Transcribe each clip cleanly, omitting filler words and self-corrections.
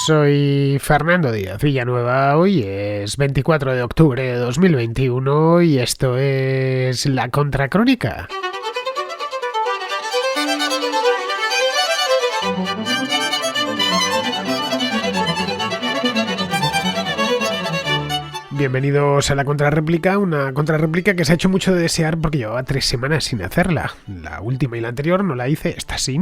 Soy Fernando Díaz Villanueva, hoy es 24 de octubre de 2021 y esto es La Contracrónica. Bienvenidos a la contrarréplica, una contrarréplica que se ha hecho mucho de desear porque llevaba 3 semanas sin hacerla. La última y la anterior no la hice, esta sí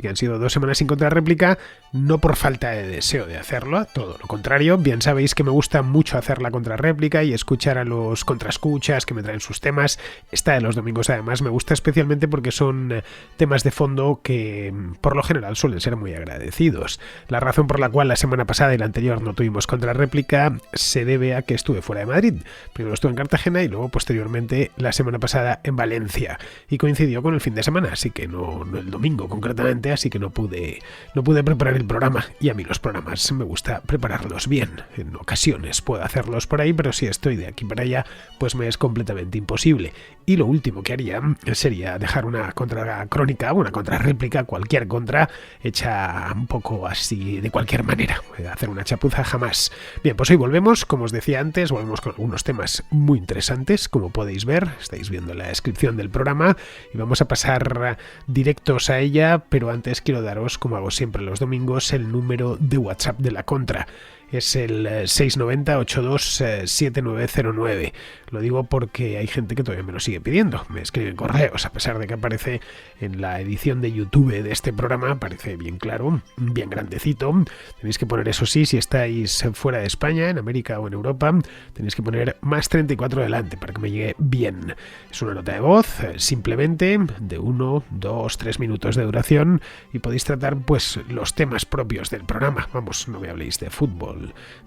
que han sido 2 semanas sin contrarréplica, no por falta de deseo de hacerlo, todo lo contrario. Bien sabéis que me gusta mucho hacer la contrarréplica y escuchar a los contraescuchas que me traen sus temas. Esta de los domingos además me gusta especialmente porque son temas de fondo que por lo general suelen ser muy agradecidos. La razón por la cual la semana pasada y la anterior no tuvimos contrarréplica se debe a que estuve fuera de Madrid. Primero estuve en Cartagena y luego posteriormente la semana pasada en Valencia y coincidió con el fin de semana, así que no el domingo concretamente, así que no pude preparar el programa, y a mí los programas me gusta prepararlos bien. En ocasiones puedo hacerlos por ahí, pero si estoy de aquí para allá pues me es completamente imposible. Y lo último que haría sería dejar una contracrónica, una contrarréplica, cualquier contra, hecha un poco así de cualquier manera, hacer una chapuza jamás. Bien, pues hoy volvemos, como os decía antes, volvemos con algunos temas muy interesantes, como podéis ver, estáis viendo la descripción del programa, y vamos a pasar directos a ella, pero antes quiero daros, como hago siempre los domingos, el número de WhatsApp de la contra. Es el 690-827909. Lo digo porque hay gente que todavía me lo sigue pidiendo. Me escriben correos, a pesar de que aparece en la edición de YouTube de este programa, aparece bien claro, bien grandecito. Tenéis que poner, eso sí, si estáis fuera de España, en América o en Europa, tenéis que poner más 34 delante para que me llegue bien. Es una nota de voz, simplemente, de 1, 2, 3 minutos de duración, y podéis tratar pues los temas propios del programa. Vamos, no me habléis de fútbol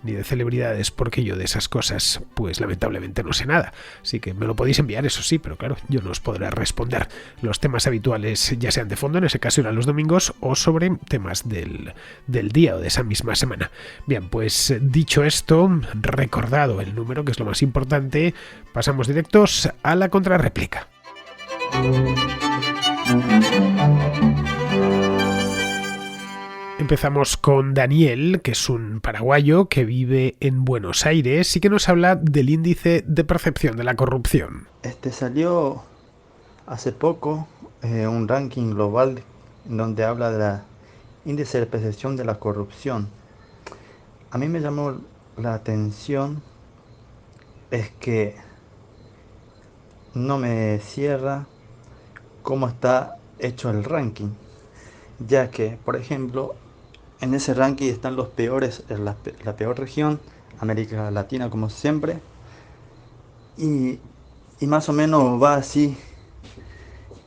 ni de celebridades, porque yo de esas cosas pues lamentablemente no sé nada, así que me lo podéis enviar, eso sí, pero claro, yo no os podré responder. Los temas habituales ya sean de fondo, en ese caso irán los domingos, o sobre temas del día o de esa misma semana. Bien, pues dicho esto, recordado el número, que es lo más importante, pasamos directos a la contrarréplica. Empezamos con Daniel, que es un paraguayo que vive en Buenos Aires y que nos habla del índice de percepción de la corrupción. Salió hace poco un ranking global donde habla de la índice de percepción de la corrupción. A mí me llamó la atención es que no me cierra cómo está hecho el ranking, ya que, por ejemplo, en ese ranking están los peores, la peor región, América Latina como siempre, y más o menos va así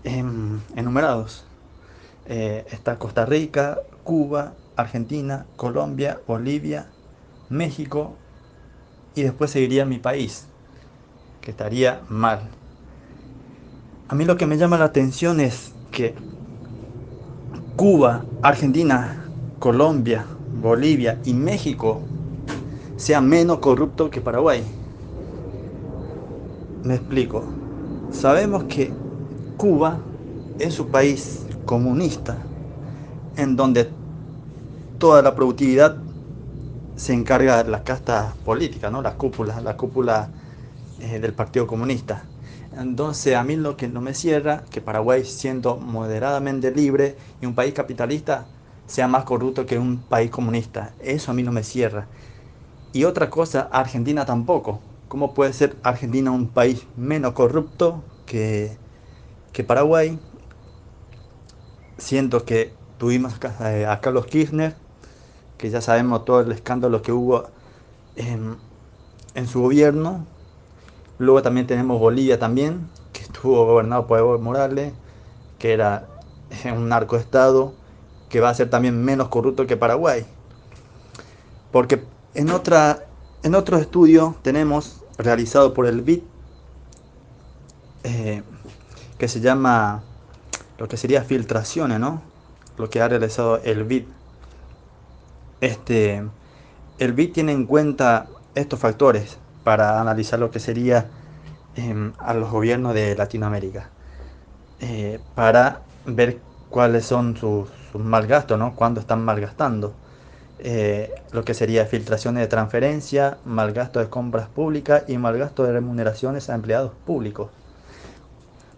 enumerados. Está Costa Rica, Cuba, Argentina, Colombia, Bolivia, México, y después seguiría mi país, que estaría mal. A mí lo que me llama la atención es que Cuba, Argentina, Colombia, Bolivia y México sea menos corrupto que Paraguay. Me explico. Sabemos que Cuba es un país comunista en donde toda la productividad se encarga de la casta política, ¿no? La cúpula del Partido Comunista. Entonces a mí lo que no me cierra, que Paraguay, siendo moderadamente libre y un país capitalista, sea más corrupto que un país comunista. Eso a mí no me cierra. Y otra cosa, Argentina tampoco. ¿Cómo puede ser Argentina un país menos corrupto que Paraguay? Siento que tuvimos a Carlos Kirchner, que ya sabemos todo el escándalo que hubo en su gobierno. Luego también tenemos Bolivia también, que estuvo gobernado por Evo Morales, que era un narcoestado, que va a ser también menos corrupto que Paraguay. Porque en otro estudio tenemos, realizado por el BID, que se llama lo que sería filtraciones, ¿no? Lo que ha realizado el BID. El BID tiene en cuenta estos factores para analizar lo que sería a los gobiernos de Latinoamérica, para ver cuáles son sus malgastos, ¿no? Cuándo están malgastando. lo que sería filtraciones de transferencia, mal gasto de compras públicas y mal gasto de remuneraciones a empleados públicos.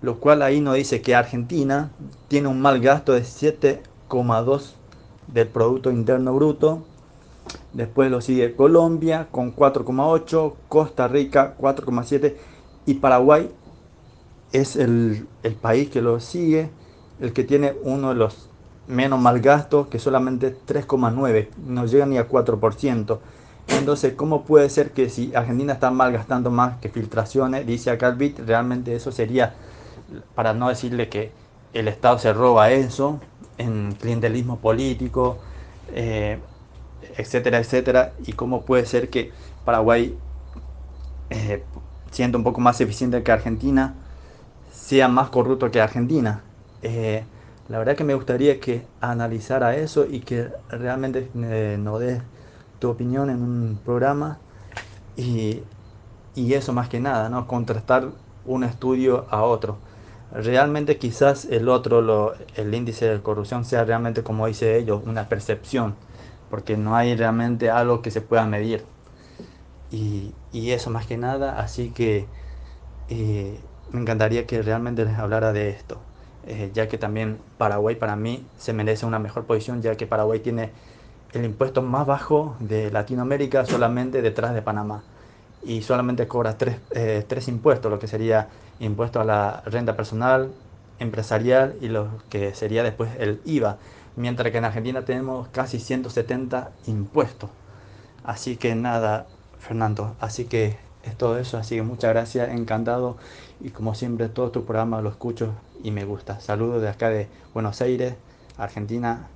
Lo cual ahí nos dice que Argentina tiene un mal gasto de 7,2 del Producto Interno Bruto. Después lo sigue Colombia con 4,8, Costa Rica 4,7 y Paraguay es el país que lo sigue, el que tiene uno de los menos mal gastos, que solamente 3,9, no llega ni a 4%. Entonces, ¿cómo puede ser que si Argentina está mal gastando más que filtraciones? Dice acá el BIT, realmente eso sería, para no decirle que el Estado se roba eso, en clientelismo político, etcétera, etcétera. Y cómo puede ser que Paraguay, siendo un poco más eficiente que Argentina, sea más corrupto que Argentina. La verdad que me gustaría que analizara eso y que realmente nos des tu opinión en un programa y, y eso más que nada, ¿no? Contrastar un estudio a otro. Realmente quizás el índice de corrupción sea realmente, como dice ellos, una percepción, porque no hay realmente algo que se pueda medir. Y eso más que nada, así que me encantaría que realmente les hablara de esto, ya que también Paraguay para mí se merece una mejor posición, ya que Paraguay tiene el impuesto más bajo de Latinoamérica, solamente detrás de Panamá, y solamente cobra tres impuestos, lo que sería impuesto a la renta personal, empresarial y lo que sería después el IVA, mientras que en Argentina tenemos casi 170 impuestos. Así que nada, Fernando, así que es todo eso, así que muchas gracias, encantado y como siempre todos tus programas los escucho y me gusta. Saludos de acá de Buenos Aires, Argentina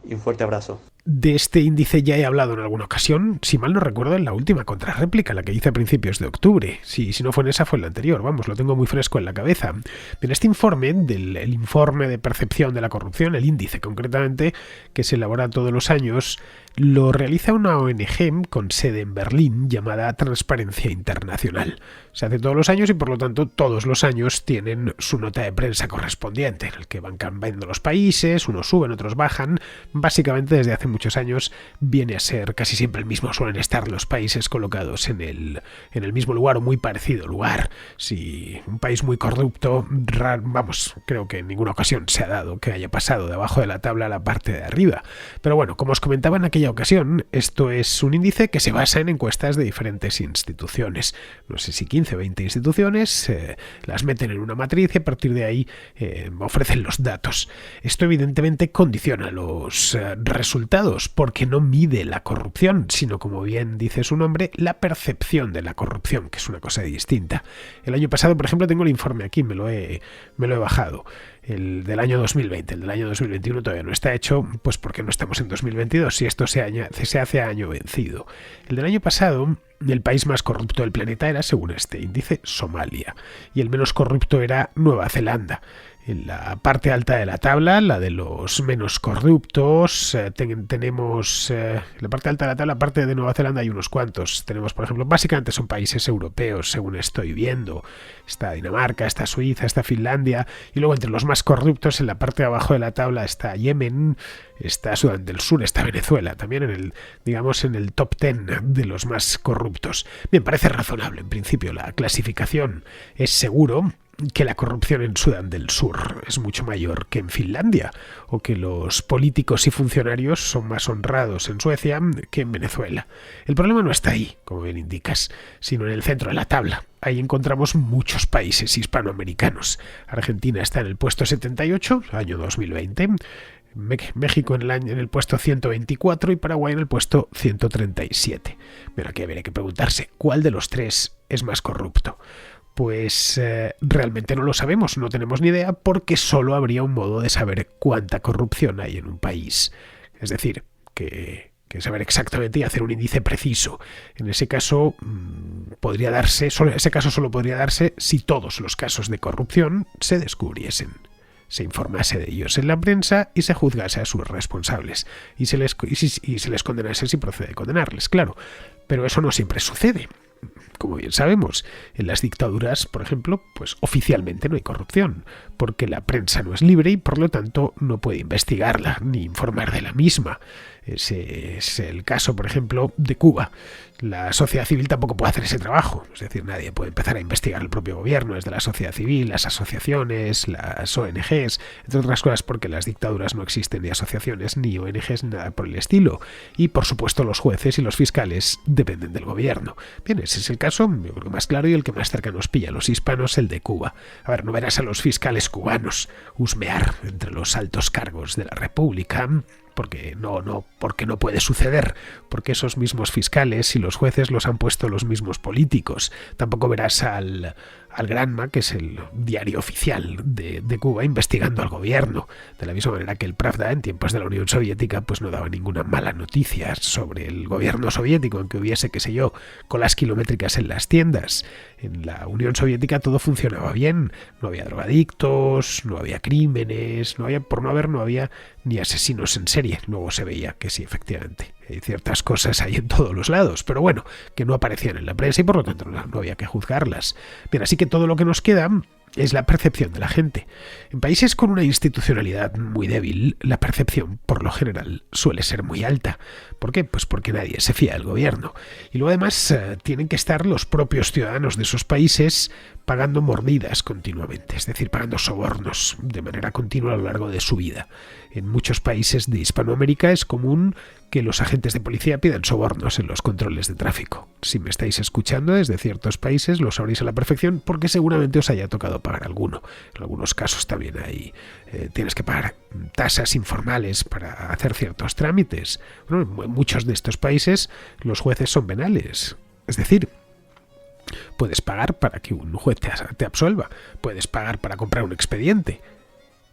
y un fuerte abrazo. De este índice ya he hablado en alguna ocasión, si mal no recuerdo, en la última contrarréplica, la que hice a principios de octubre. Si no fue en esa, fue en la anterior, vamos, lo tengo muy fresco en la cabeza. En este informe, el informe de percepción de la corrupción, el índice concretamente, que se elabora todos los años, lo realiza una ONG con sede en Berlín llamada Transparencia Internacional. Se hace todos los años y por lo tanto todos los años tienen su nota de prensa correspondiente, en el que van cambiando los países, unos suben, otros bajan. Básicamente desde hace muchos años viene a ser casi siempre el mismo, suelen estar los países colocados en el mismo lugar o muy parecido lugar. Si un país muy corrupto, vamos, creo que en ninguna ocasión se ha dado que haya pasado de abajo de la tabla a la parte de arriba. Pero bueno, como os comentaba en aquella ocasión, esto es un índice que se basa en encuestas de diferentes instituciones. No sé si 15 o 20 instituciones, las meten en una matriz y a partir de ahí ofrecen los datos. Esto evidentemente condiciona los resultados porque no mide la corrupción, sino, como bien dice su nombre, la percepción de la corrupción, que es una cosa distinta. El año pasado, por ejemplo, tengo el informe aquí, me lo he bajado. El del año 2020, el del año 2021 todavía no está hecho, pues porque no estamos en 2022, si esto se hace a año vencido. El del año pasado, el país más corrupto del planeta era, según este índice, Somalia, y el menos corrupto era Nueva Zelanda. En la parte alta de la tabla, la de los menos corruptos, tenemos la parte alta de la tabla, aparte de Nueva Zelanda hay unos cuantos. Tenemos, por ejemplo, básicamente son países europeos, según estoy viendo. Está Dinamarca, está Suiza, está Finlandia, y luego entre los más corruptos, en la parte de abajo de la tabla está Yemen, está Sudán del Sur, está Venezuela, también en el top 10 de los más corruptos. Bien, parece razonable, en principio la clasificación es seguro que la corrupción en Sudán del Sur es mucho mayor que en Finlandia, o que los políticos y funcionarios son más honrados en Suecia que en Venezuela. El problema no está ahí, como bien indicas, sino en el centro de la tabla. Ahí encontramos muchos países hispanoamericanos. Argentina está en el puesto 78, año 2020, México en el puesto 124 y Paraguay en el puesto 137. Pero aquí habría que preguntarse, ¿cuál de los tres es más corrupto? Pues realmente no lo sabemos, no tenemos ni idea, porque solo habría un modo de saber cuánta corrupción hay en un país. Es decir, que saber exactamente y hacer un índice preciso. En ese caso solo podría darse si todos los casos de corrupción se descubriesen, se informase de ellos en la prensa y se juzgase a sus responsables y se les condenase si procede condenarles, claro. Pero eso no siempre sucede. Como bien sabemos, en las dictaduras, por ejemplo, pues oficialmente no hay corrupción, porque la prensa no es libre y por lo tanto no puede investigarla ni informar de la misma. Ese es el caso, por ejemplo, de Cuba. La sociedad civil tampoco puede hacer ese trabajo. Es decir, nadie puede empezar a investigar el propio gobierno, desde la sociedad civil, las asociaciones, las ONGs, entre otras cosas porque en las dictaduras no existen ni asociaciones, ni ONGs, ni nada por el estilo. Y, por supuesto, los jueces y los fiscales dependen del gobierno. Bien, ese es el caso, yo creo que más claro y el que más cerca nos pilla a los hispanos, el de Cuba. A ver, no verás a los fiscales cubanos husmear entre los altos cargos de la República, porque no puede suceder, porque esos mismos fiscales y los jueces los han puesto los mismos políticos. Tampoco verás al Granma, que es el diario oficial de Cuba, investigando al gobierno, de la misma manera que el Pravda en tiempos de la Unión Soviética pues no daba ninguna mala noticia sobre el gobierno soviético, aunque hubiese, qué sé yo, colas kilométricas en las tiendas. En la Unión Soviética todo funcionaba bien, no había drogadictos, no había crímenes, no había ni asesinos en serie. Luego se veía que sí, efectivamente, hay ciertas cosas ahí en todos los lados, pero bueno, que no aparecían en la prensa y por lo tanto no había que juzgarlas. Bien, así que todo lo que nos queda es la percepción de la gente. En países con una institucionalidad muy débil, la percepción, por lo general, suele ser muy alta. ¿Por qué? Pues porque nadie se fía del gobierno. Y luego además tienen que estar los propios ciudadanos de esos países pagando mordidas continuamente, es decir, pagando sobornos de manera continua a lo largo de su vida. En muchos países de Hispanoamérica es común que los agentes de policía pidan sobornos en los controles de tráfico. Si me estáis escuchando desde ciertos países lo sabréis a la perfección porque seguramente os haya tocado pagar alguno. En algunos casos también tienes que pagar tasas informales para hacer ciertos trámites. Bueno, en muchos de estos países los jueces son venales, es decir, puedes pagar para que un juez te absuelva, puedes pagar para comprar un expediente.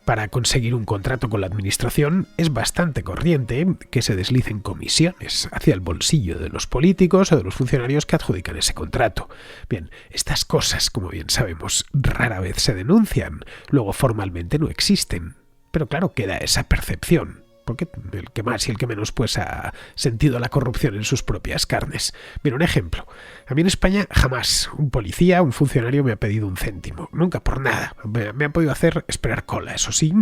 Para conseguir un contrato con la administración es bastante corriente que se deslicen comisiones hacia el bolsillo de los políticos o de los funcionarios que adjudican ese contrato. Bien, estas cosas, como bien sabemos, rara vez se denuncian, luego formalmente no existen. Pero claro, queda esa percepción. Porque el que más y el que menos pues ha sentido la corrupción en sus propias carnes. Mira, un ejemplo. A mí en España jamás un policía, un funcionario me ha pedido un céntimo. Nunca por nada. Me ha podido hacer esperar cola, eso sí,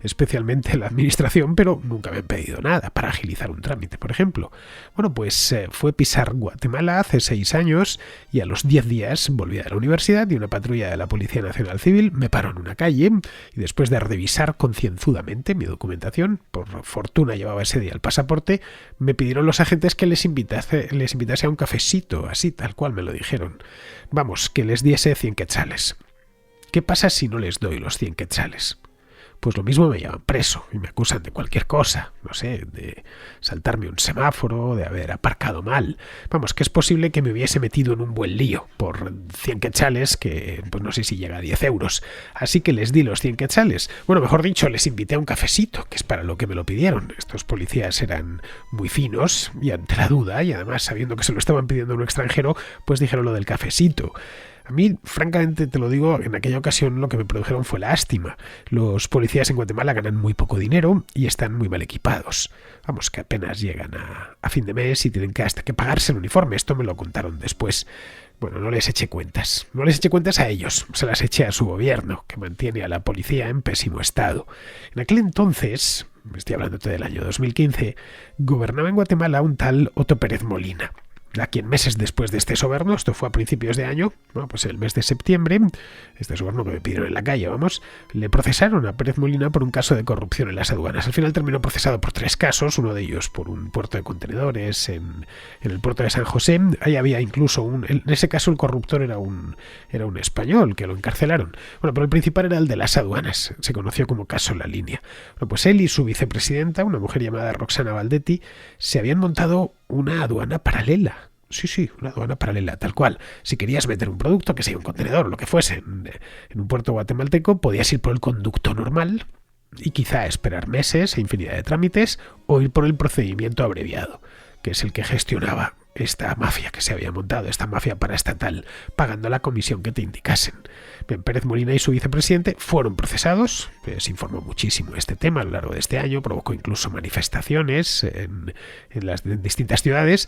especialmente la administración, pero nunca me han pedido nada para agilizar un trámite, por ejemplo. Bueno, pues fue pisar Guatemala hace 6 años y a los 10 días volví a la universidad y una patrulla de la Policía Nacional Civil me paró en una calle y después de revisar concienzudamente mi documentación, por fortuna llevaba ese día el pasaporte, me pidieron los agentes que les invitase a un cafecito, así tal cual me lo dijeron. Vamos, que les diese 100 quetzales. ¿Qué pasa si no les doy los 100 quetzales? Pues lo mismo me llevan preso y me acusan de cualquier cosa, no sé, de saltarme un semáforo, de haber aparcado mal. Vamos, que es posible que me hubiese metido en un buen lío por 100 quetzales, que pues no sé si llega a 10 euros. Así que les di los 100 quetzales. Bueno, mejor dicho, les invité a un cafecito, que es para lo que me lo pidieron. Estos policías eran muy finos y ante la duda, y además sabiendo que se lo estaban pidiendo a un extranjero, pues dijeron lo del cafecito. A mí, francamente, te lo digo, en aquella ocasión lo que me produjeron fue lástima. Los policías en Guatemala ganan muy poco dinero y están muy mal equipados. Vamos, que apenas llegan a fin de mes y tienen que hasta que pagarse el uniforme. Esto me lo contaron después. Bueno, no les eché cuentas. No les eché cuentas a ellos. Se las eché a su gobierno, que mantiene a la policía en pésimo estado. En aquel entonces, estoy hablando del año 2015, gobernaba en Guatemala un tal Otto Pérez Molina, a quien meses después de este soborno, esto fue a principios de año, bueno, pues el mes de septiembre, este soborno que me pidieron en la calle, vamos, le procesaron a Pérez Molina por un caso de corrupción en las aduanas. Al final terminó procesado por 3 casos, uno de ellos por un puerto de contenedores en el puerto de San José. Ahí había incluso en ese caso el corruptor era un español que lo encarcelaron. Bueno, pero el principal era el de las aduanas, se conoció como caso La Línea. Bueno, pues él y su vicepresidenta, una mujer llamada Roxana Valdetti, se habían montado una aduana paralela. Sí, una aduana paralela, tal cual. Si querías meter un producto, que sea un contenedor o lo que fuese, en un puerto guatemalteco, podías ir por el conducto normal y quizá esperar meses e infinidad de trámites, o ir por el procedimiento abreviado, que es el que gestionaba esta mafia que se había montado, esta mafia paraestatal, pagando la comisión que te indicasen. Bien, Pérez Molina y su vicepresidente fueron procesados, se informó muchísimo de este tema a lo largo de este año, provocó incluso manifestaciones en las distintas ciudades,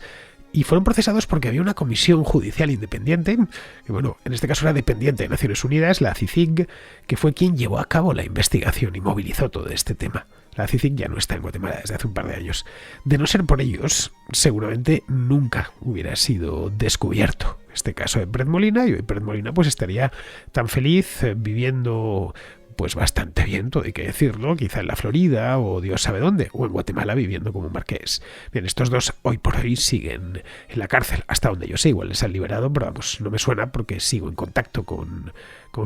y fueron procesados porque había una comisión judicial independiente, que bueno, en este caso era dependiente de Naciones Unidas, la CICIG, que fue quien llevó a cabo la investigación y movilizó todo este tema. La CICIG ya no está en Guatemala desde hace un par de años. De no ser por ellos, seguramente nunca hubiera sido descubierto este caso de Pérez Molina, y hoy Pérez Molina pues estaría tan feliz viviendo pues bastante bien, todo hay que decirlo, quizá en la Florida o Dios sabe dónde, o en Guatemala viviendo como un marqués. Bien, estos dos hoy por hoy siguen en la cárcel, hasta donde yo sé, igual les han liberado, pero vamos, no me suena porque sigo en contacto con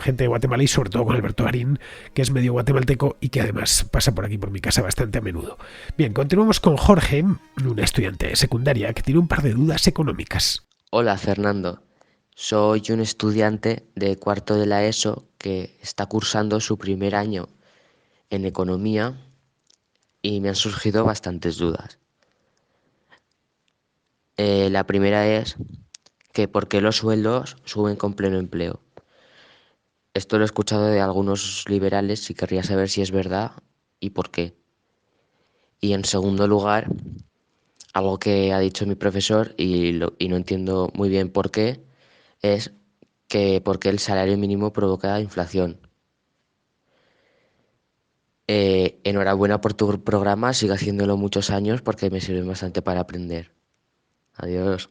gente de Guatemala y sobre todo con Alberto Garín, que es medio guatemalteco y que además pasa por aquí por mi casa bastante a menudo. Bien, continuamos con Jorge, un estudiante de secundaria que tiene un par de dudas económicas. Hola Fernando, soy un estudiante de cuarto de la ESO que está cursando su primer año en economía y me han surgido bastantes dudas. La primera es que por qué los sueldos suben con pleno empleo. Esto lo he escuchado de algunos liberales y querría saber si es verdad y por qué. Y en segundo lugar, algo que ha dicho mi profesor y no entiendo muy bien por qué, es que por qué el salario mínimo provoca inflación. Enhorabuena por tu programa, sigue haciéndolo muchos años porque me sirve bastante para aprender. Adiós.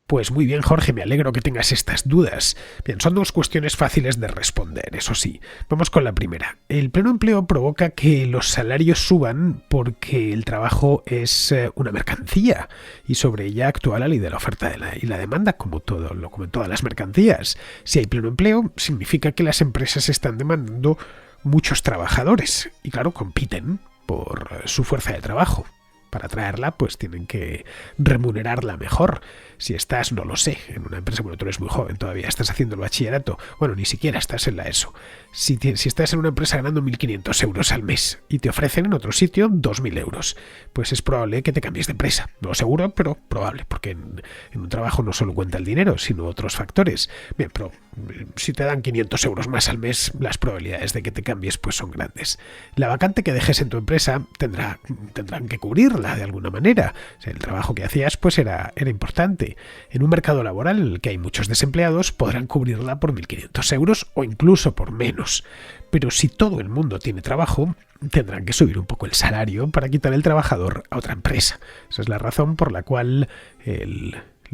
Pues muy bien, Jorge, me alegro que tengas estas dudas. Bien, son dos cuestiones fáciles de responder, eso sí. Vamos con la primera. El pleno empleo provoca que los salarios suban porque el trabajo es una mercancía y sobre ella actúa la ley de la oferta y la demanda, como como en todas las mercancías. Si hay pleno empleo, significa que las empresas están demandando muchos trabajadores y claro, compiten por su fuerza de trabajo. Para atraerla, pues tienen que remunerarla mejor. Si estás, no lo sé, en una empresa, bueno, tú eres muy joven todavía, estás haciendo el bachillerato, bueno, ni siquiera estás en la ESO. Si estás en una empresa ganando 1.500 euros al mes y te ofrecen en otro sitio 2.000 euros, pues es probable que te cambies de empresa. No seguro, pero probable, porque en un trabajo no solo cuenta el dinero, sino otros factores. Bien, pero si te dan 500 euros más al mes, las probabilidades de que te cambies pues son grandes. La vacante que dejes en tu empresa tendrán que cubrirla de alguna manera. O sea, el trabajo que hacías pues era importante. En un mercado laboral en el que hay muchos desempleados, podrán cubrirla por 1.500 euros o incluso por menos. Pero si todo el mundo tiene trabajo, tendrán que subir un poco el salario para quitar el trabajador a otra empresa. Esa es la razón por la cual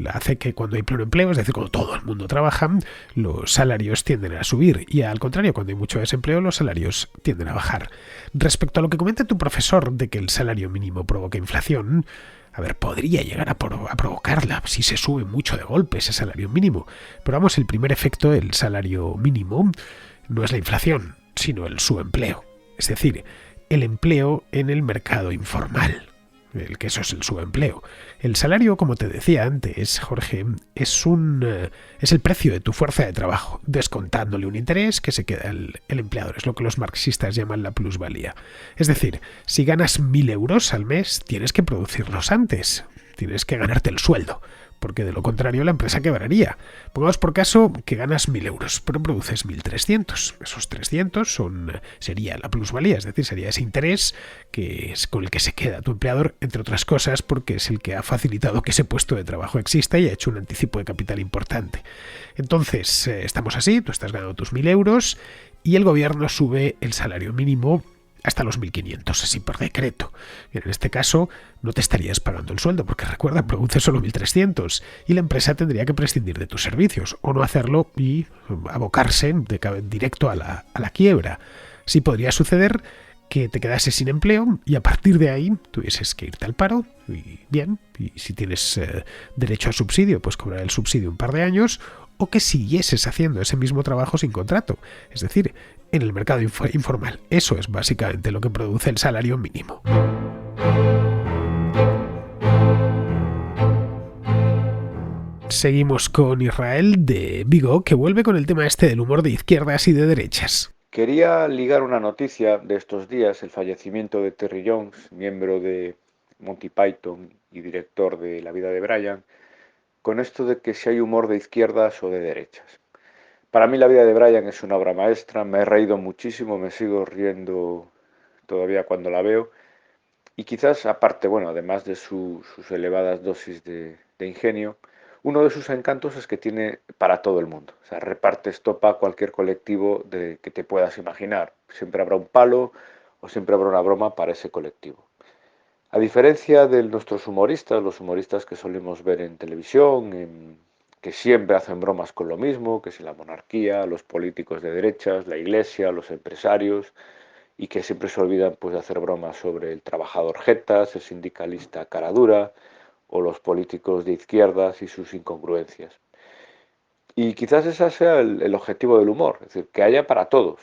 hace que cuando hay pleno empleo, es decir, cuando todo el mundo trabaja, los salarios tienden a subir y al contrario, cuando hay mucho desempleo, los salarios tienden a bajar. Respecto a lo que comenta tu profesor de que el salario mínimo provoca inflación, a ver, podría llegar a provocarla si se sube mucho de golpe ese salario mínimo. Pero vamos, el primer efecto del salario mínimo no es la inflación, sino el subempleo. Es decir, el empleo en el mercado informal. Que eso es el subempleo. El salario, como te decía antes, Jorge, es el precio de tu fuerza de trabajo, descontándole un interés que se queda el empleador. Es lo que los marxistas llaman la plusvalía. Es decir, si ganas 1.000 euros al mes, tienes que producirlos antes. Tienes que ganarte el sueldo, porque de lo contrario la empresa quebraría. Pongamos por caso que ganas 1.000 euros, pero produces 1.300. Esos 300 sería la plusvalía, es decir, sería ese interés que es con el que se queda tu empleador, entre otras cosas, porque es el que ha facilitado que ese puesto de trabajo exista y ha hecho un anticipo de capital importante. Entonces, estamos así, tú estás ganando tus 1.000 euros y el gobierno sube el salario mínimo hasta los 1.500, así por decreto. Bien, en este caso no te estarías pagando el sueldo, porque recuerda, produce solo 1.300 y la empresa tendría que prescindir de tus servicios o no hacerlo y abocarse directo a la quiebra. Sí podría suceder que te quedases sin empleo y a partir de ahí tuvieses que irte al paro y bien, y si tienes derecho a subsidio, pues cobrar el subsidio un par de años, o que siguieses haciendo ese mismo trabajo sin contrato, es decir, en el mercado informal. Eso es básicamente lo que produce el salario mínimo. Seguimos con Israel de Vigo, que vuelve con el tema este del humor de izquierdas y de derechas. Quería ligar una noticia de estos días, el fallecimiento de Terry Jones, miembro de Monty Python y director de La vida de Brian, con esto de que si hay humor de izquierdas o de derechas. Para mí La vida de Brian es una obra maestra, me he reído muchísimo, me sigo riendo todavía cuando la veo y quizás aparte, bueno, además de sus elevadas dosis de de ingenio, uno de sus encantos es que tiene para todo el mundo. O sea, reparte estopa a cualquier colectivo que te puedas imaginar. Siempre habrá un palo o siempre habrá una broma para ese colectivo. A diferencia de nuestros humoristas, los humoristas que solemos ver en televisión, que siempre hacen bromas con lo mismo, que si la monarquía, los políticos de derechas, la iglesia, los empresarios, y que siempre se olvidan pues, de hacer bromas sobre el trabajador jetas, el sindicalista cara dura, o los políticos de izquierdas y sus incongruencias. Y quizás ese sea el objetivo del humor, es decir, que haya para todos,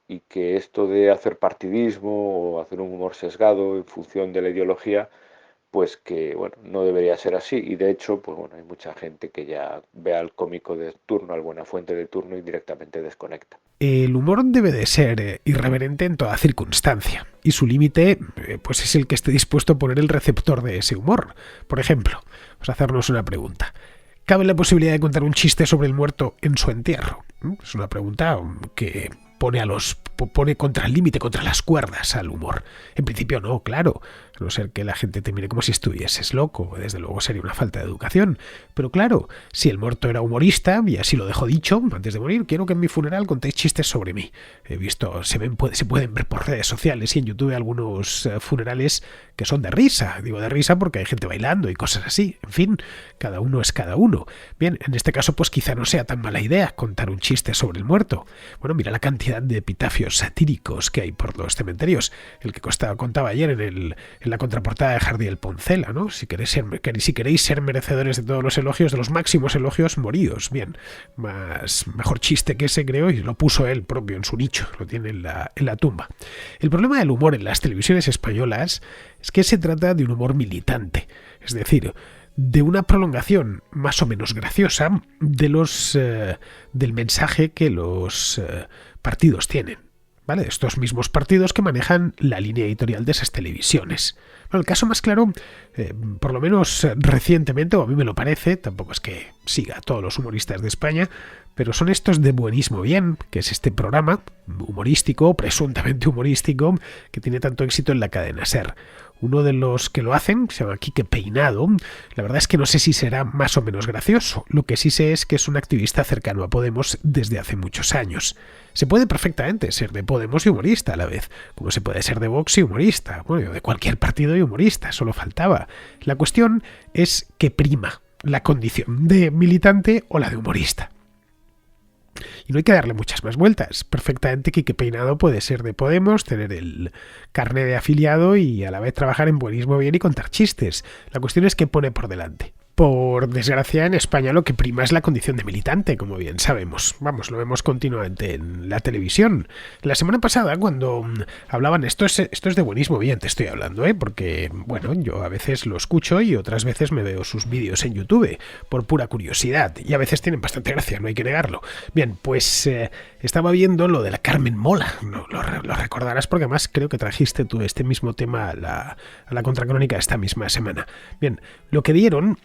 y que esto de hacer partidismo o hacer un humor sesgado en función de la ideología, pues que bueno, no debería ser así. Y de hecho, pues bueno, hay mucha gente que ya ve al cómico de turno, al Buenafuente de turno y directamente desconecta. El humor debe de ser irreverente en toda circunstancia, y su límite pues es el que esté dispuesto a poner el receptor de ese humor. Por ejemplo, vamos a hacernos una pregunta. ¿Cabe la posibilidad de contar un chiste sobre el muerto en su entierro? Es una pregunta que pone contra el límite, contra las cuerdas al humor. En principio no, claro, a no ser que la gente te mire como si estuvieses loco, desde luego sería una falta de educación. Pero claro, si el muerto era humorista, y así lo dejó dicho, antes de morir, quiero que en mi funeral contéis chistes sobre mí. He visto, se pueden ver por redes sociales y en YouTube algunos funerales que son de risa. Digo de risa porque hay gente bailando y cosas así. En fin, cada uno es cada uno. Bien, en este caso pues quizá no sea tan mala idea contar un chiste sobre el muerto. Bueno, mira la cantidad de epitafios satíricos que hay por los cementerios. El que contaba ayer en la contraportada de Jardiel Poncela, ¿no? Si queréis ser merecedores de todos los elogios, de los máximos elogios, moríos. Bien, mejor chiste que ese, creo, y lo puso él propio en su nicho, lo tiene en la tumba. El problema del humor en las televisiones españolas es que se trata de un humor militante, es decir, de una prolongación más o menos graciosa del mensaje que los partidos tienen, ¿vale? Estos mismos partidos que manejan la línea editorial de esas televisiones. Bueno, el caso más claro, por lo menos recientemente, o a mí me lo parece, tampoco es que siga a todos los humoristas de España, pero son estos de Buenismo Bien, que es este programa humorístico, presuntamente humorístico, que tiene tanto éxito en la cadena SER. Uno de los que lo hacen, se llama Quique Peinado, la verdad es que no sé si será más o menos gracioso. Lo que sí sé es que es un activista cercano a Podemos desde hace muchos años. Se puede perfectamente ser de Podemos y humorista a la vez, como se puede ser de Vox y humorista, bueno, de cualquier partido y humorista, solo faltaba. La cuestión es que prima la condición de militante o la de humorista. Y no hay que darle muchas más vueltas. Perfectamente Quique Peinado puede ser de Podemos, tener el carné de afiliado y a la vez trabajar en Buenismo Bien y contar chistes. La cuestión es qué pone por delante. Por desgracia, en España lo que prima es la condición de militante, como bien sabemos. Vamos, lo vemos continuamente en la televisión. La semana pasada, cuando hablaban, esto es de Buenismo Bien, te estoy hablando, porque, bueno, yo a veces lo escucho y otras veces me veo sus vídeos en YouTube, por pura curiosidad, y a veces tienen bastante gracia, no hay que negarlo. Bien, pues estaba viendo lo de la Carmen Mola, lo recordarás porque además creo que trajiste tú este mismo tema a la contracrónica esta misma semana. Bien, lo que dieron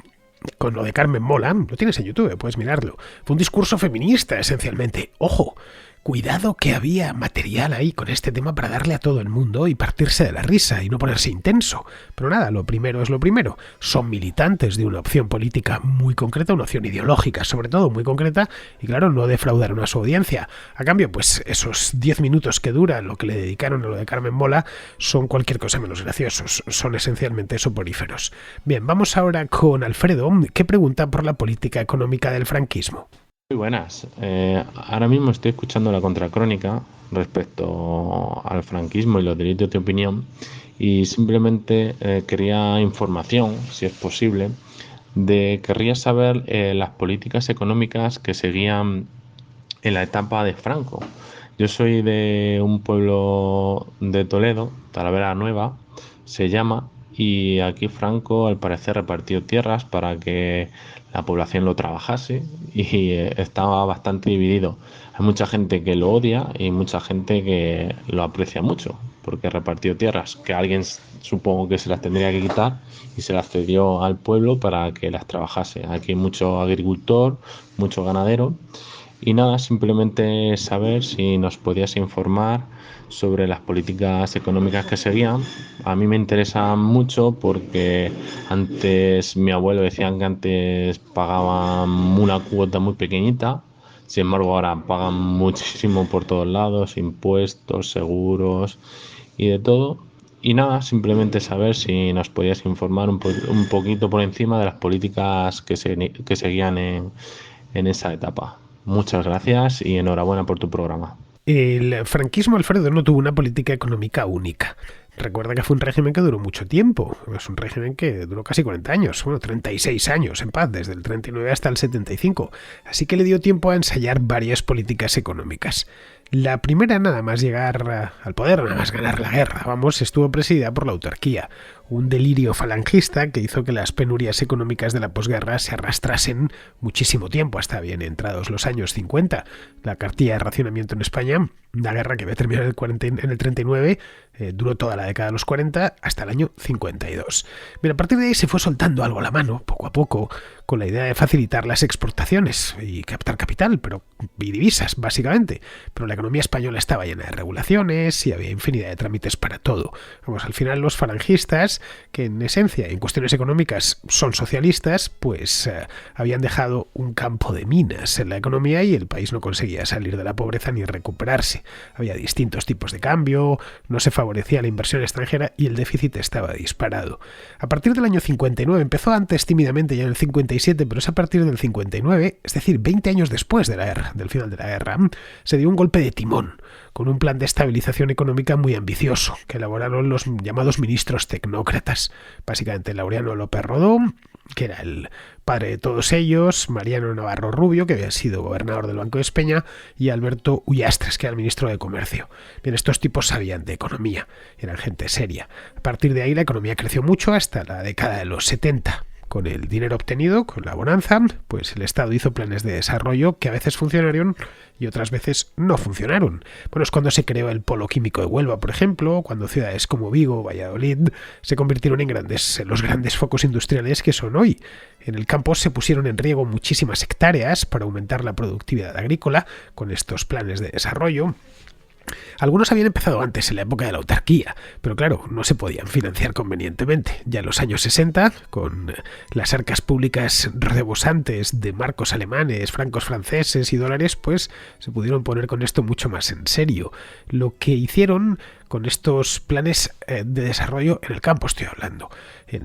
con lo de Carmen Mola, lo tienes en YouTube, puedes mirarlo. Fue un discurso feminista, esencialmente. ¡Ojo! Cuidado que había material ahí con este tema para darle a todo el mundo y partirse de la risa y no ponerse intenso. Pero nada, lo primero es lo primero. Son militantes de una opción política muy concreta, una opción ideológica sobre todo muy concreta, y claro, no defraudaron a su audiencia. A cambio, pues esos 10 minutos que dura lo que le dedicaron a lo de Carmen Mola son cualquier cosa menos graciosos, son esencialmente soporíferos. Bien, vamos ahora con Alfredo, que pregunta por la política económica del franquismo. Muy buenas. Ahora mismo estoy escuchando la contracrónica respecto al franquismo y los delitos de opinión y simplemente quería información, si es posible, querría saber las políticas económicas que seguían en la etapa de Franco. Yo soy de un pueblo de Toledo, Talavera Nueva, se llama, y aquí Franco al parecer repartió tierras para que la población lo trabajase y estaba bastante dividido. Hay mucha gente que lo odia y mucha gente que lo aprecia mucho porque repartió tierras que alguien supongo que se las tendría que quitar y se las cedió al pueblo para que las trabajase. Aquí hay mucho agricultor, mucho ganadero Y nada, simplemente saber si nos podías informar sobre las políticas económicas que seguían. A mí me interesa mucho porque antes mi abuelo decía que antes pagaban una cuota muy pequeñita, sin embargo ahora pagan muchísimo por todos lados, impuestos, seguros y de todo. Y nada, simplemente saber si nos podías informar un poquito por encima de las políticas que seguían en esa etapa. Muchas gracias y enhorabuena por tu programa. El franquismo, Alfredo, no tuvo una política económica única. Recuerda que fue un régimen que duró mucho tiempo. Es un régimen que duró casi 40 años, bueno, 36 años en paz, desde el 39 hasta el 75. Así que le dio tiempo a ensayar varias políticas económicas. La primera, nada más llegar al poder, nada más ganar la guerra, vamos, estuvo presidida por la autarquía, un delirio falangista que hizo que las penurias económicas de la posguerra se arrastrasen muchísimo tiempo, hasta bien entrados los años 50. La cartilla de racionamiento en España, una guerra que había terminado en el 39, duró toda la década de los 40 hasta el año 52. Bien, a partir de ahí se fue soltando algo la mano, poco a poco, con la idea de facilitar las exportaciones y captar capital, y divisas, básicamente. Pero la economía española estaba llena de regulaciones y había infinidad de trámites para todo. Vamos, al final los falangistas, que en esencia, en cuestiones económicas, son socialistas, pues habían dejado un campo de minas en la economía y el país no conseguía salir de la pobreza ni recuperarse. Había distintos tipos de cambio, no se favorecía la inversión extranjera y el déficit estaba disparado. A partir del año 59, empezó antes tímidamente ya en el 57, pero es a partir del 59, es decir, 20 años después de la guerra, del final de la guerra, se dio un golpe de timón, con un plan de estabilización económica muy ambicioso, que elaboraron los llamados ministros tecnócratas. Básicamente Laureano López Rodón, que era el padre de todos ellos, Mariano Navarro Rubio, que había sido gobernador del Banco de España, y Alberto Ullastres, que era el ministro de Comercio. Bien, estos tipos sabían de economía, eran gente seria. A partir de ahí la economía creció mucho hasta la década de los 70. Con el dinero obtenido, con la bonanza, pues el Estado hizo planes de desarrollo que a veces funcionaron y otras veces no funcionaron. Bueno, es cuando se creó el polo químico de Huelva, por ejemplo, cuando ciudades como Vigo o Valladolid se convirtieron en los grandes focos industriales que son hoy. En el campo se pusieron en riego muchísimas hectáreas para aumentar la productividad agrícola con estos planes de desarrollo. Algunos habían empezado antes, en la época de la autarquía, pero claro, no se podían financiar convenientemente. Ya en los años 60, con las arcas públicas rebosantes de marcos alemanes, francos franceses y dólares, pues se pudieron poner con esto mucho más en serio. Lo que hicieron con estos planes de desarrollo en el campo, estoy hablando.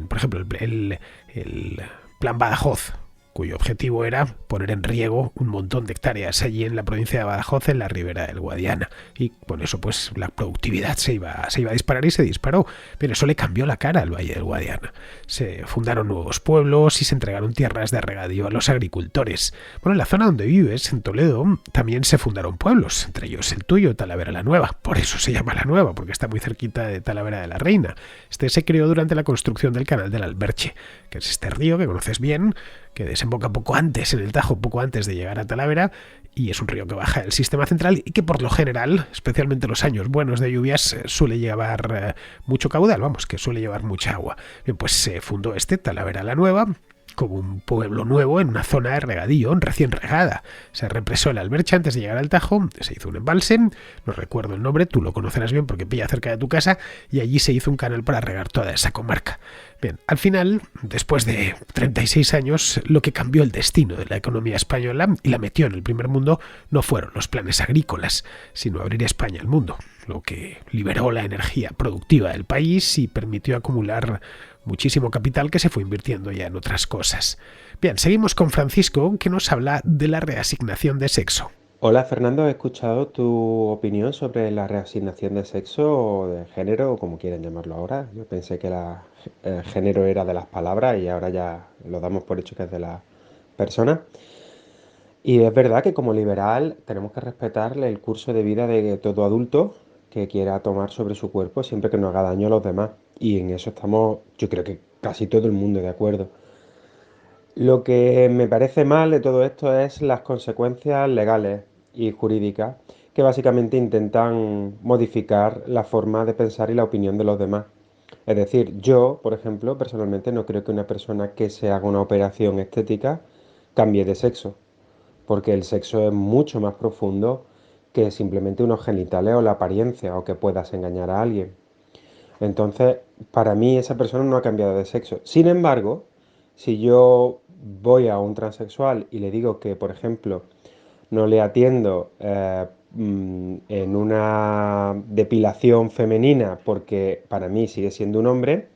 Por ejemplo, el Plan Badajoz, cuyo objetivo era poner en riego un montón de hectáreas allí en la provincia de Badajoz, en la ribera del Guadiana. Y con eso pues la productividad se iba a disparar y se disparó. Pero eso le cambió la cara al Valle del Guadiana. Se fundaron nuevos pueblos y se entregaron tierras de regadío a los agricultores. Bueno, en la zona donde vives, en Toledo, también se fundaron pueblos, entre ellos el tuyo, Talavera la Nueva. Por eso se llama La Nueva, porque está muy cerquita de Talavera de la Reina. Este se creó durante la construcción del canal del Alberche, que es este río que conoces bien, que desemboca poco antes en el Tajo, poco antes de llegar a Talavera, y es un río que baja del sistema central y que por lo general, especialmente en los años buenos de lluvias, suele llevar mucho caudal, vamos, que suele llevar mucha agua. Bien, pues se fundó Talavera la Nueva, como un pueblo nuevo en una zona de regadío recién regada. Se represó el Alberche antes de llegar al Tajo, se hizo un embalse, no recuerdo el nombre, tú lo conocerás bien porque pilla cerca de tu casa, y allí se hizo un canal para regar toda esa comarca. Bien, al final, después de 36 años, lo que cambió el destino de la economía española y la metió en el primer mundo no fueron los planes agrícolas, sino abrir España al mundo, lo que liberó la energía productiva del país y permitió acumular muchísimo capital que se fue invirtiendo ya en otras cosas. Bien, seguimos con Francisco, que nos habla de la reasignación de sexo. Hola Fernando, he escuchado tu opinión sobre la reasignación de sexo o de género, o como quieren llamarlo ahora. Yo pensé que el género era de las palabras y ahora ya lo damos por hecho que es de la persona. Y es verdad que como liberal tenemos que respetar el curso de vida de todo adulto que quiera tomar sobre su cuerpo siempre que no haga daño a los demás. Y en eso estamos, yo creo que casi todo el mundo de acuerdo. Lo que me parece mal de todo esto es las consecuencias legales y jurídicas que básicamente intentan modificar la forma de pensar y la opinión de los demás. Es decir, yo, por ejemplo, personalmente no creo que una persona que se haga una operación estética cambie de sexo, porque el sexo es mucho más profundo que simplemente unos genitales o la apariencia o que puedas engañar a alguien. Entonces, para mí esa persona no ha cambiado de sexo. Sin embargo, si yo voy a un transexual y le digo que, por ejemplo, no le atiendo en una depilación femenina porque para mí sigue siendo un hombre,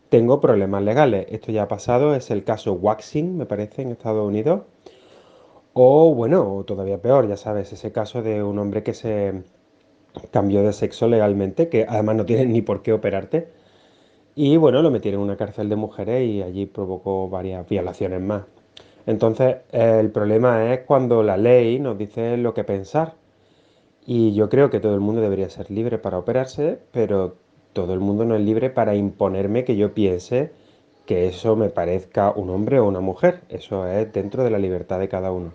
tengo problemas legales. Esto ya ha pasado, es el caso Waxing, me parece, en Estados Unidos. O bueno, o todavía peor, ya sabes, ese caso de un hombre que se cambió de sexo legalmente, que además no tiene ni por qué operarte. Y bueno, lo metieron en una cárcel de mujeres y allí provocó varias violaciones más. Entonces, el problema es cuando la ley nos dice lo que pensar. Y yo creo que todo el mundo debería ser libre para operarse, pero todo el mundo no es libre para imponerme que yo piense que eso me parezca un hombre o una mujer. Eso es dentro de la libertad de cada uno.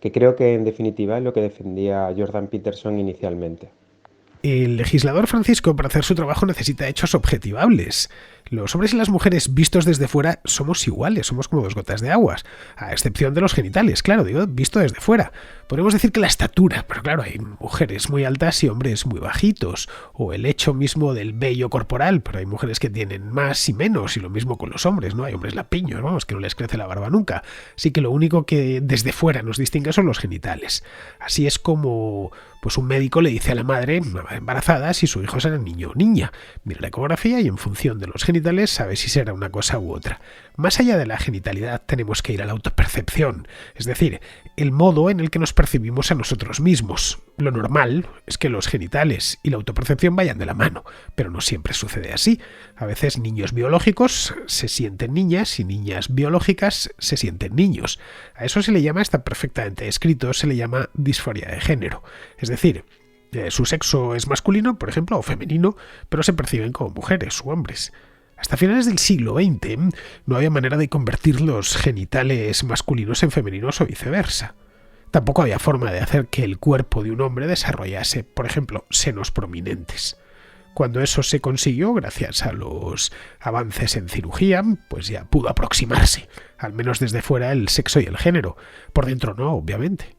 Que creo que en definitiva es lo que defendía Jordan Peterson inicialmente. El legislador Francisco, para hacer su trabajo, necesita hechos objetivables. Los hombres y las mujeres vistos desde fuera somos iguales, somos como dos gotas de agua, a excepción de los genitales, claro, digo, visto desde fuera. Podemos decir que la estatura, pero claro, hay mujeres muy altas y hombres muy bajitos, o el hecho mismo del vello corporal, pero hay mujeres que tienen más y menos, y lo mismo con los hombres, ¿no? Hay hombres lapiños, vamos, que no les crece la barba nunca. Así que lo único que desde fuera nos distingue son los genitales. Así es como pues un médico le dice a la madre embarazada si su hijo será niño o niña. Mira la ecografía y en función de los genitales sabe si será una cosa u otra. Más allá de la genitalidad tenemos que ir a la autopercepción, es decir, el modo en el que nos percibimos a nosotros mismos. Lo normal es que los genitales y la autopercepción vayan de la mano, pero no siempre sucede así. A veces niños biológicos se sienten niñas y niñas biológicas se sienten niños. A eso se le llama, está perfectamente escrito, se le llama disforia de género. Es decir, su sexo es masculino, por ejemplo, o femenino, pero se perciben como mujeres u hombres. Hasta finales del siglo XX no había manera de convertir los genitales masculinos en femeninos o viceversa. Tampoco había forma de hacer que el cuerpo de un hombre desarrollase, por ejemplo, senos prominentes. Cuando eso se consiguió, gracias a los avances en cirugía, pues ya pudo aproximarse, al menos desde fuera, el sexo y el género. Por dentro no, obviamente.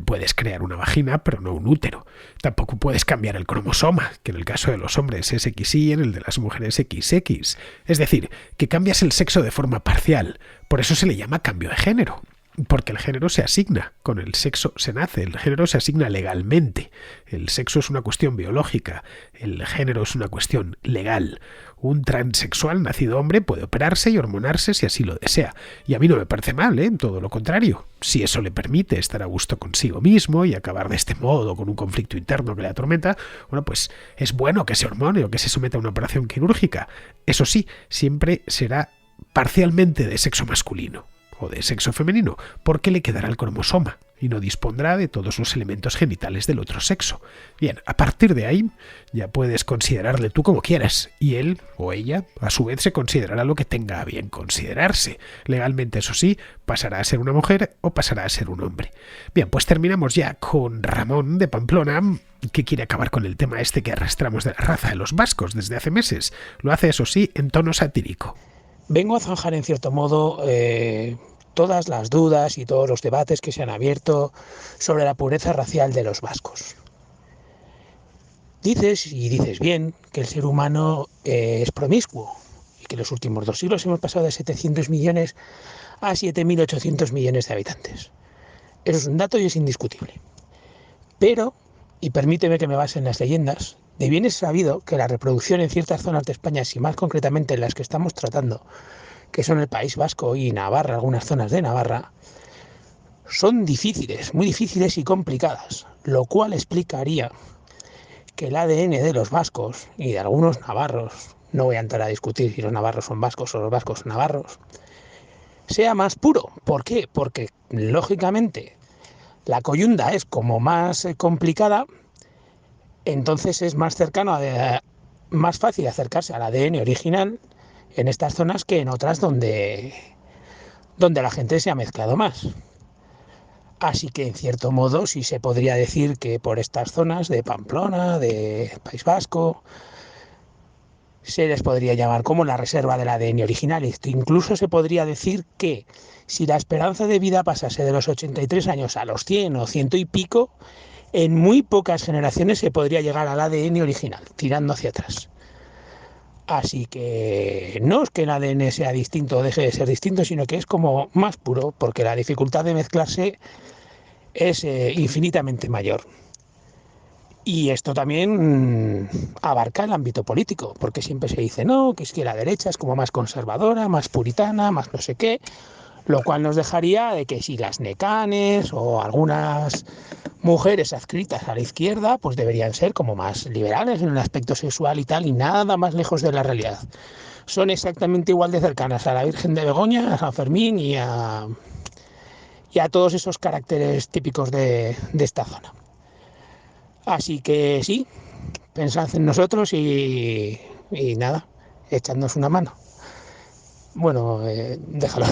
Puedes crear una vagina, pero no un útero. Tampoco puedes cambiar el cromosoma, que en el caso de los hombres es XY y en el de las mujeres XX. Es decir, que cambias el sexo de forma parcial. Por eso se le llama cambio de género. Porque el género se asigna, con el sexo se nace, el género se asigna legalmente. El sexo es una cuestión biológica, el género es una cuestión legal. Un transexual nacido hombre puede operarse y hormonarse si así lo desea. Y a mí no me parece mal, todo lo contrario. Si eso le permite estar a gusto consigo mismo y acabar de este modo con un conflicto interno que le atormenta, bueno, pues es bueno que se hormone o que se someta a una operación quirúrgica. Eso sí, siempre será parcialmente de sexo masculino o de sexo femenino, porque le quedará el cromosoma y no dispondrá de todos los elementos genitales del otro sexo. Bien, a partir de ahí ya puedes considerarle tú como quieras, y él o ella a su vez se considerará lo que tenga a bien considerarse. Legalmente, eso sí, pasará a ser una mujer o pasará a ser un hombre. Bien, pues terminamos ya con Ramón de Pamplona, que quiere acabar con el tema este que arrastramos de la raza de los vascos desde hace meses. Lo hace, eso sí, en tono satírico. Vengo a zanjar en cierto modo todas las dudas y todos los debates que se han abierto sobre la pureza racial de los vascos. Dices, y dices bien, que el ser humano es promiscuo y que en los últimos 2 siglos hemos pasado de 700 millones a 7.800 millones de habitantes. Eso es un dato y es indiscutible. Pero, y permíteme que me base en las leyendas, de bien es sabido que la reproducción en ciertas zonas de España, y más concretamente en las que estamos tratando, que son el País Vasco y Navarra, algunas zonas de Navarra, son difíciles, muy difíciles y complicadas, lo cual explicaría que el ADN de los vascos y de algunos navarros, no voy a entrar a discutir si los navarros son vascos o los vascos son navarros, sea más puro. ¿Por qué? Porque, lógicamente, la coyunda es como más complicada. Entonces es más cercano, más fácil acercarse al ADN original en estas zonas que en otras donde la gente se ha mezclado más. Así que en cierto modo sí se podría decir que por estas zonas de Pamplona, de País Vasco, se les podría llamar como la reserva del ADN original. Esto incluso se podría decir que si la esperanza de vida pasase de los 83 años a los 100 o 100 y pico, en muy pocas generaciones se podría llegar al ADN original, tirando hacia atrás. Así que no es que el ADN sea distinto o deje de ser distinto, sino que es como más puro, porque la dificultad de mezclarse es infinitamente mayor. Y esto también abarca el ámbito político, porque siempre se dice, no, que es que la derecha es como más conservadora, más puritana, más no sé qué, lo cual nos dejaría de que si las necanes o algunas mujeres adscritas a la izquierda, pues deberían ser como más liberales en el aspecto sexual y tal, y nada más lejos de la realidad. Son exactamente igual de cercanas a la Virgen de Begoña, a San Fermín y a todos esos caracteres típicos de esta zona. Así que sí, pensad en nosotros y nada, echadnos una mano. Bueno, déjalo.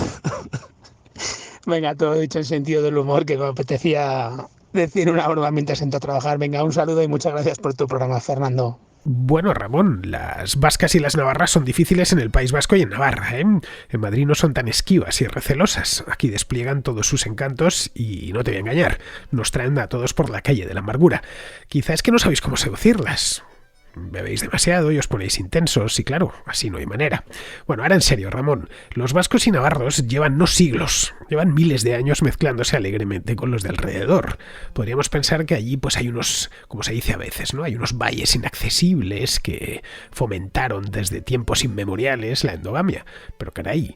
Venga, todo dicho en sentido del humor, que me apetecía decir una broma mientras entro a trabajar. Venga, un saludo y muchas gracias por tu programa, Fernando. Bueno, Ramón, las vascas y las navarras son difíciles en el País Vasco y en Navarra, ¿eh? En Madrid no son tan esquivas y recelosas. Aquí despliegan todos sus encantos y no te voy a engañar, nos traen a todos por la calle de la amargura. Quizá es que no sabéis cómo seducirlas. Bebéis demasiado y os ponéis intensos y claro, así no hay manera. Bueno, ahora en serio, Ramón, los vascos y navarros llevan no siglos, llevan miles de años mezclándose alegremente con los de alrededor. Podríamos pensar que allí pues hay unos, como se dice a veces, ¿no? Hay unos valles inaccesibles que fomentaron desde tiempos inmemoriales la endogamia. Pero caray,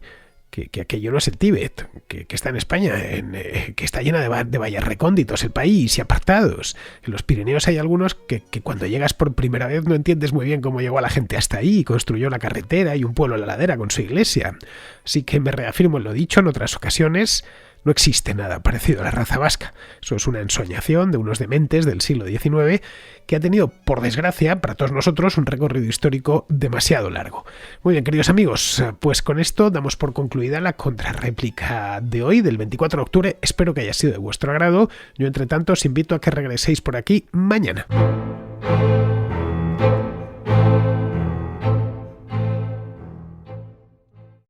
que aquello no es el Tíbet, que está en España, que está llena de valles recónditos el país y apartados. En los Pirineos hay algunos que cuando llegas por primera vez no entiendes muy bien cómo llegó la gente hasta ahí, construyó la carretera y un pueblo a la ladera con su iglesia. Así que me reafirmo en lo dicho en otras ocasiones. No existe nada parecido a la raza vasca. Eso es una ensoñación de unos dementes del siglo XIX que ha tenido, por desgracia, para todos nosotros, un recorrido histórico demasiado largo. Muy bien, queridos amigos, pues con esto damos por concluida la contrarréplica de hoy, del 24 de octubre. Espero que haya sido de vuestro agrado. Yo, entre tanto, os invito a que regreséis por aquí mañana.